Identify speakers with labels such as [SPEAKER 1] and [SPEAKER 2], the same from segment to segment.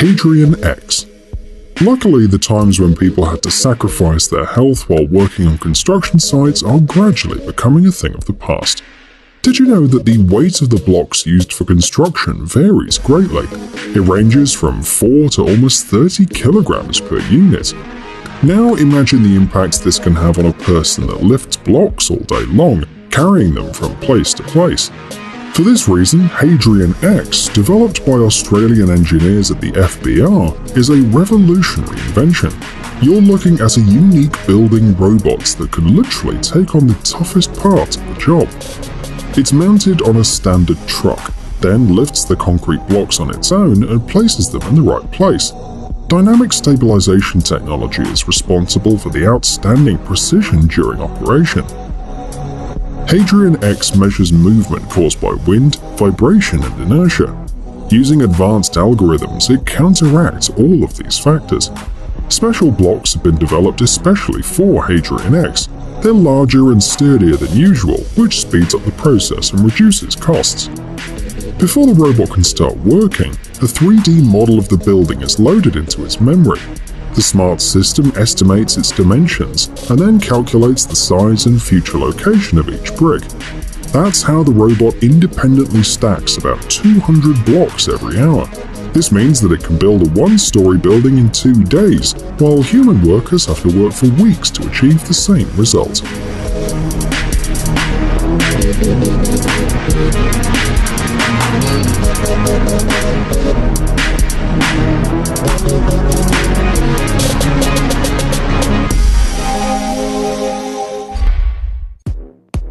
[SPEAKER 1] Hadrian X. Luckily, the times when people had to sacrifice their health while working on construction sites are gradually becoming a thing of the past. Did you know that the weight of the blocks used for construction varies greatly? It ranges from 4 to almost 30 kilograms per unit. Now imagine the impact this can have on a person that lifts blocks all day long, carrying them from place to place. For this reason, Hadrian X, developed by Australian engineers at the FBR, is a revolutionary invention. You're looking at a unique building robot that can literally take on the toughest part of the job. It's mounted on a standard truck, then lifts the concrete blocks on its own and places them in the right place. Dynamic stabilization technology is responsible for the outstanding precision during operation. Hadrian X measures movement caused by wind, vibration, and inertia. Using advanced algorithms, it counteracts all of these factors. Special blocks have been developed especially for Hadrian X. They're larger and sturdier than usual, which speeds up the process and reduces costs. Before the robot can start working, a 3D model of the building is loaded into its memory. The smart system estimates its dimensions and then calculates the size and future location of each brick. That's how the robot independently stacks about 200 blocks every hour. This means that it can build a one-story building in 2 days, while human workers have to work for weeks to achieve the same result.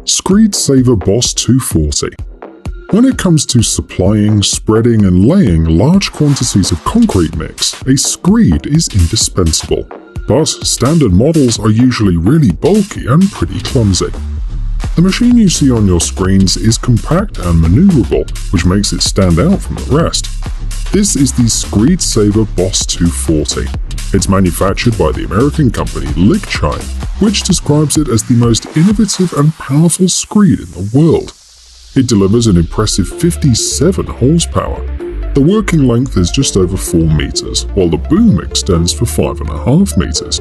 [SPEAKER 1] Screed Saver Boss 240. When it comes to supplying, spreading, and laying large quantities of concrete mix, a screed is indispensable. But standard models are usually really bulky and pretty clumsy. The machine you see on your screens is compact and maneuverable, which makes it stand out from the rest. This is the Screed Saver Boss 240. It's manufactured by the American company Lickchine, which describes it as the most innovative and powerful screed in the world. It delivers an impressive 57 horsepower. The working length is just over 4 meters, while the boom extends for 5.5 meters.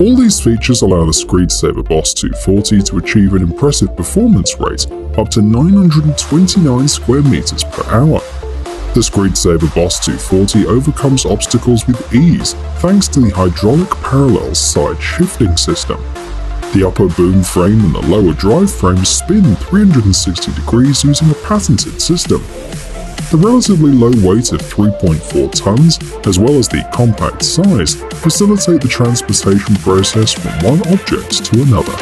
[SPEAKER 1] All these features allow the Screed Saver Boss 240 to achieve an impressive performance rate up to 929 square meters per hour. The Screed Saver Boss 240 overcomes obstacles with ease thanks to the hydraulic parallel side shifting system. The upper boom frame and the lower drive frame spin 360 degrees using a patented system. The relatively low weight of 3.4 tons, as well as the compact size, facilitate the transportation process from one object to another.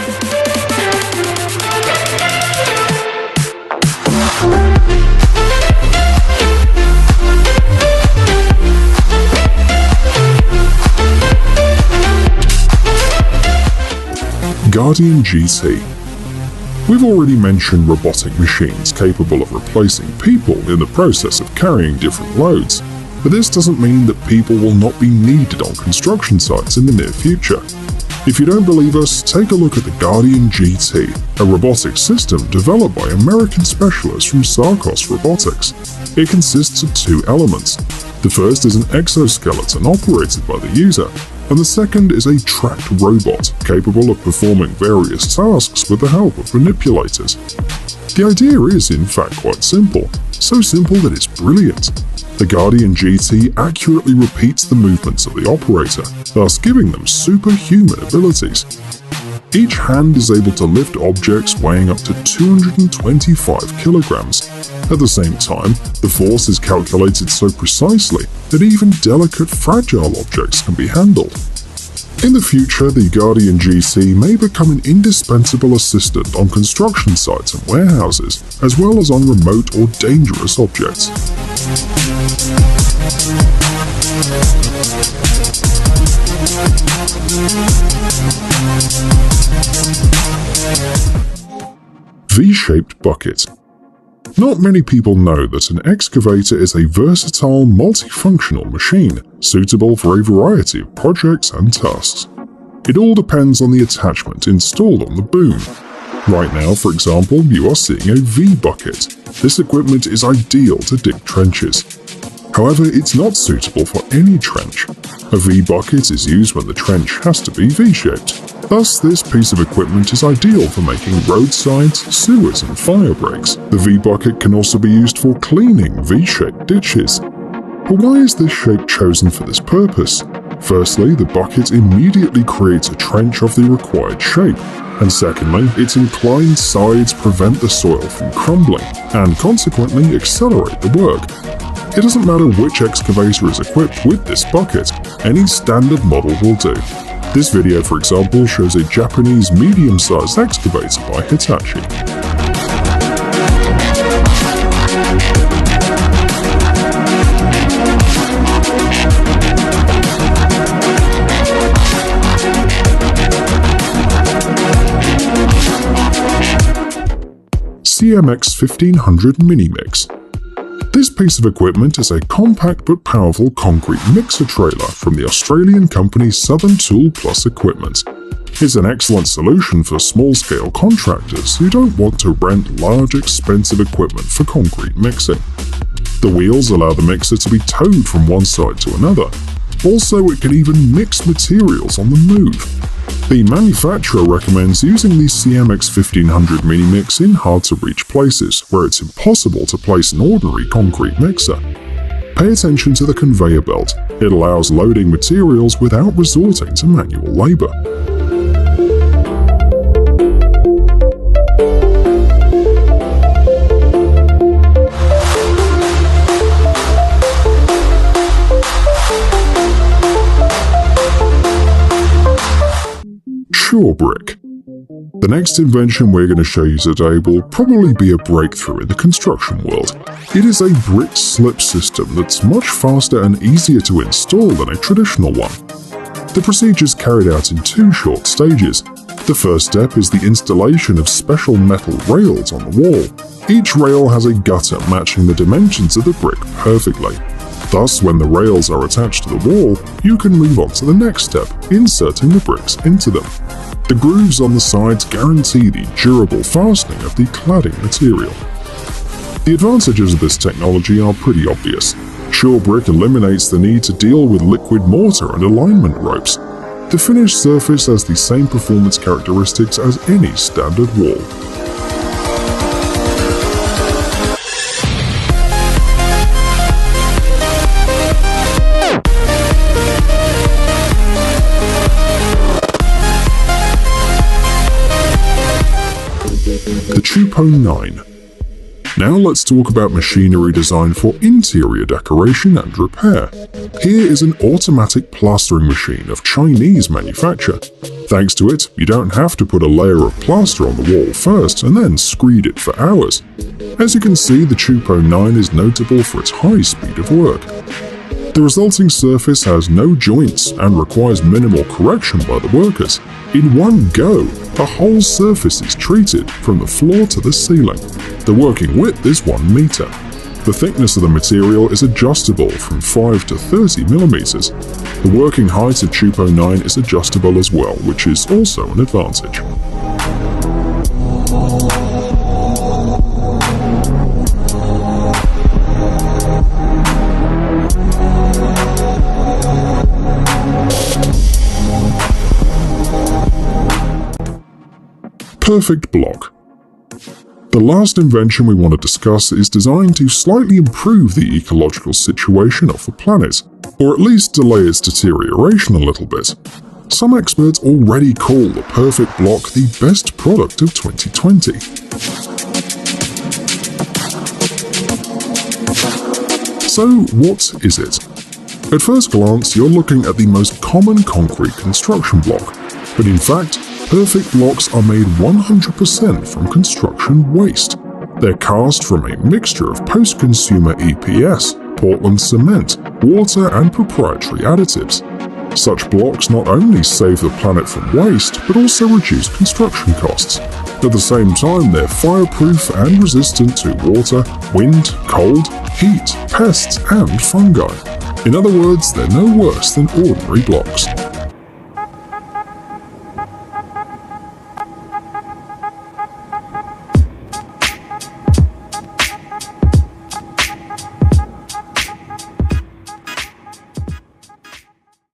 [SPEAKER 1] Guardian GT. We've already mentioned robotic machines capable of replacing people in the process of carrying different loads, but this doesn't mean that people will not be needed on construction sites in the near future. If you don't believe us, take a look at the Guardian GT, a robotic system developed by American specialists from Sarcos Robotics. It consists of 2 elements. The first is an exoskeleton operated by the user, and the second is a tracked robot capable of performing various tasks with the help of manipulators. The idea is in fact quite simple, so simple that it's brilliant. The Guardian GT accurately repeats the movements of the operator, thus giving them superhuman abilities. Each hand is able to lift objects weighing up to 225 kilograms. At the same time, the force is calculated so precisely that even delicate, fragile objects can be handled. In the future, the Guardian GT may become an indispensable assistant on construction sites and warehouses, as well as on remote or dangerous objects. V-shaped bucket. Not many people know that an excavator is a versatile, multifunctional machine, suitable for a variety of projects and tasks. It all depends on the attachment installed on the boom. Right now, for example, you are seeing a V-bucket. This equipment is ideal to dig trenches. However, it's not suitable for any trench. A V-bucket is used when the trench has to be V-shaped. Thus, this piece of equipment is ideal for making roadsides, sewers, and fire breaks. The V-bucket can also be used for cleaning V-shaped ditches. But why is this shape chosen for this purpose? Firstly, the bucket immediately creates a trench of the required shape, and secondly, its inclined sides prevent the soil from crumbling, and consequently accelerate the work. It doesn't matter which excavator is equipped with this bucket, any standard model will do. This video, for example, shows a Japanese medium-sized excavator by Hitachi. CMX 1500 Mini Mix. This piece of equipment is a compact but powerful concrete mixer trailer from the Australian company Southern Tool Plus Equipment. It's an excellent solution for small-scale contractors who don't want to rent large, expensive equipment for concrete mixing. The wheels allow the mixer to be towed from one side to another. Also, it can even mix materials on the move. The manufacturer recommends using the CMX 1500 Mini Mix in hard-to-reach places where it's impossible to place an ordinary concrete mixer. Pay attention to the conveyor belt. It allows loading materials without resorting to manual labor. Brick. The next invention we're going to show you today will probably be a breakthrough in the construction world. It is a brick slip system that's much faster and easier to install than a traditional one. The procedure is carried out in two short stages. The first step is the installation of special metal rails on the wall. Each rail has a gutter matching the dimensions of the brick perfectly. Thus, when the rails are attached to the wall, you can move on to the next step, inserting the bricks into them. The grooves on the sides guarantee the durable fastening of the cladding material. The advantages of this technology are pretty obvious. Sure Brick eliminates the need to deal with liquid mortar and alignment ropes. The finished surface has the same performance characteristics as any standard wall. The Chupo 9. Now let's talk about machinery designed for interior decoration and repair. Here is an automatic plastering machine of Chinese manufacture. Thanks to it, you don't have to put a layer of plaster on the wall first and then screed it for hours. As you can see, the Chupo 9 is notable for its high speed of work. The resulting surface has no joints and requires minimal correction by the workers. In one go, the whole surface is treated from the floor to the ceiling. The working width is 1 meter. The thickness of the material is adjustable from 5 to 30 millimeters. The working height of Chupo 9 is adjustable as well, which is also an advantage. Perfect block. The last invention we want to discuss is designed to slightly improve the ecological situation of the planet, or at least delay its deterioration a little bit. Some experts already call the perfect block the best product of 2020. So what is it? At first glance, you're looking at the most common concrete construction block, but in fact, perfect blocks are made 100% from construction waste. They're cast from a mixture of post-consumer EPS, Portland cement, water, and proprietary additives. Such blocks not only save the planet from waste, but also reduce construction costs. At the same time, they're fireproof and resistant to water, wind, cold, heat, pests, and fungi. In other words, they're no worse than ordinary blocks.